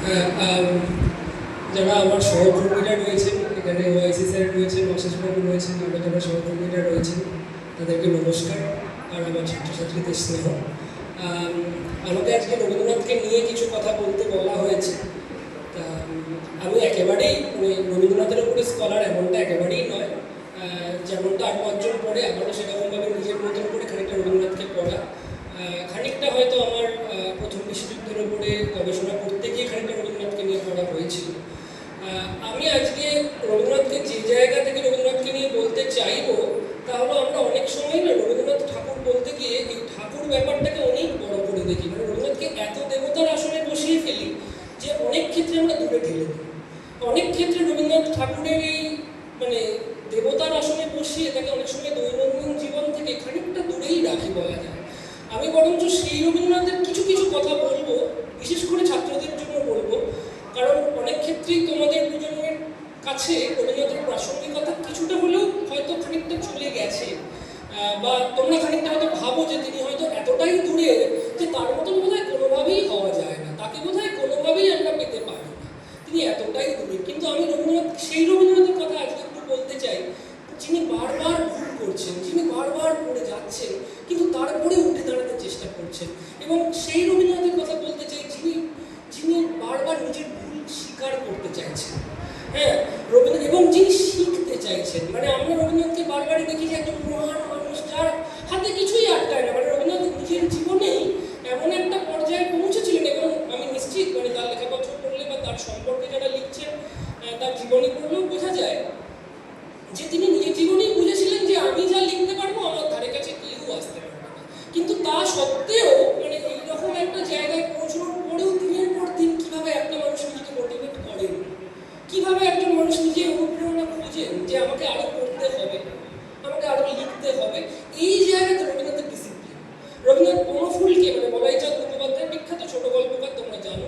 হ্যাঁ, যারা আমার সহকর্মীরা রয়েছেন, এখানে ওআইসি স্যার রয়েছেন, অশেষবাবু রয়েছেন, আরও যারা সহকর্মীরা রয়েছেন তাদেরকে নমস্কার আর আমার ছাত্রছাত্রীদের স্নেহ। আমাকে আজকে রবীন্দ্রনাথকে নিয়ে কিছু কথা বলতে বলা হয়েছে। তা আমি একেবারেই রবীন্দ্রনাথের উপরে স্কলার এমনটা একেবারেই নয়। যেমনটা আর পাঁচজন পড়ে, আমারও সেরকমভাবে নিজের মতন করে খানিকটা রবীন্দ্রনাথকে পড়া, খানিকটা হয়তো আমার প্রথম বিশ্বযুদ্ধের উপরে গবেষণা করতে গিয়ে খানিকটা রবীন্দ্রনাথকে নিয়ে পড়া হয়েছিল। আমি আজকে রবীন্দ্রনাথকে যে জায়গা থেকে রবীন্দ্রনাথকে নিয়ে বলতে চাইবো তা হলো, আমরা অনেক সময় না রবীন্দ্রনাথ ঠাকুর বলতে গিয়ে এই ঠাকুর ব্যাপারটাকে অনেক বড় করে দেখি, মানে রবীন্দ্রনাথকে এত দেবতার আসনে বসিয়ে ফেলি যে অনেক ক্ষেত্রে আমরা দূরে ঠেলে দিই। অনেক ক্ষেত্রে রবীন্দ্রনাথ ঠাকুরের এই মানে দেবতার আসনে বসিয়ে তাকে অনেক সময় দৈনন্দিন জীবন থেকে খানিকটা দূরেই রাখি বলা যায়। আমি বরঞ্চ সেই রবীন্দ্রনাথের কিছু কিছু কথা বলবো, বিশেষ করে ছাত্রদের জন্য বলবো, কারণ অনেক ক্ষেত্রেই তোমাদের দুজনের কাছে রবীন্দ্রনাথের প্রাসঙ্গিকতা কিছুটা হলেও হয়তো খানিকটা চলে গেছে, বা তোমরা খানিকটা হয়তো ভাবো যে তিনি হয়তো এতটাই দূরে যে তার মতন বোধহয় কোনোভাবেই হওয়া যায় না, তাকে বোধহয় কোনোভাবেই আমরা পেতে পারি না, তিনি এতটাই দূরে। কিন্তু আমি সেই রবীন্দ্রনাথের কথা আজকে একটু বলতে চাই, যিনি বারবার ভুল করছেন, যিনি বারবার পড়ে যাচ্ছেন কিন্তু তারপরে উঠে দাঁড়াতে চেষ্টা করছেন, এবং সেই রবীন্দ্রনাথের কথা বলতে চাই যিনি যিনি বারবার নিজের ভুল স্বীকার করতে চাইছেন। হ্যাঁ, রবীন্দ্রনাথ এবং যিনি শিখতে চাইছেন। মানে আমরা রবীন্দ্রনাথকে বারবারই দেখি যে একজন মহান মানুষ যার হাতে কিছুই আটকায় না। মানে রবীন্দ্রনাথ নিজের জীবনেই এমন একটা পর্যায়ে পৌঁছেছিলেন, এবং আমি নিশ্চিত মানে তার লেখাপত্র পড়লে বা তার সম্পর্কে যারা লিখছেন তার জীবনী পড়লেও বোঝা যায় যে তিনি নিজের জীবনেই বুঝেছিলেন যে আমি যা লিখতে পারবো আমার ধারে কাছে কেউ আসতে পারবে না। কিন্তু তা সত্ত্বেও মানে এইরকম একটা জায়গায় পৌঁছানোর পরেও দিনের পর দিন কীভাবে একটা মানুষ নিজেকে মোটিভেট করেন, কীভাবে একজন মানুষ নিজে অনুপ্রেরণা খোঁজেন যে আমাকে আরও পড়তে হবে, আমাকে আরও লিখতে হবে, এই জায়গাতে রবীন্দ্রনাথের ডিসিপ্লিন। রবীন্দ্রনাথ বনফুলকে মানে বলাইচাঁদ মুখোপাধ্যায়, বিখ্যাত ছোট গল্পকার, তোমরা জানো,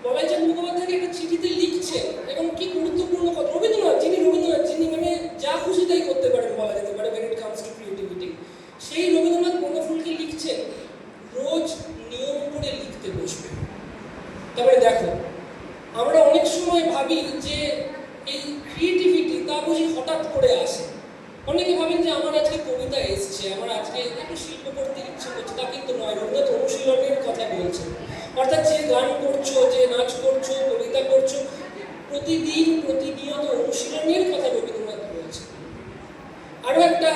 বলাইচাঁদ মুখোপাধ্যায়কে একটা চিঠিতে লিখছেন, এবং কি গুরুত্বপূর্ণ কথা, রবীন্দ্রনাথ যিনি মানে যা খুশি তাই করতে পারেন বলা যেতে পারে when it comes to creativity, সেই রবীন্দ্রনাথ বনফুলকে লিখছেন রোজ নিয়ম করে লিখতে বসবে। তারপরে দেখো, আমরা অনেক সময় ভাবি যে এই ক্রিয়েটিভিটি তা বুঝি হঠাৎ করে আসে। অনেকে ভাবেন যে আমার আজকে কবিতা এসছে, আমার আজকে একটু শিল্প করতে ইচ্ছে করছে, তা কিন্তু নয়। রবীন্দ্রনাথ অনুশীলনের কথা বলছেন, অর্থাৎ যে গান করছো, যে নাচ করছো, কবিতা করছো, প্রতিদিন প্রতিনিয়ত অনুশীলনের কথা রবীন্দ্রনাথ বলছেন। আরেকটা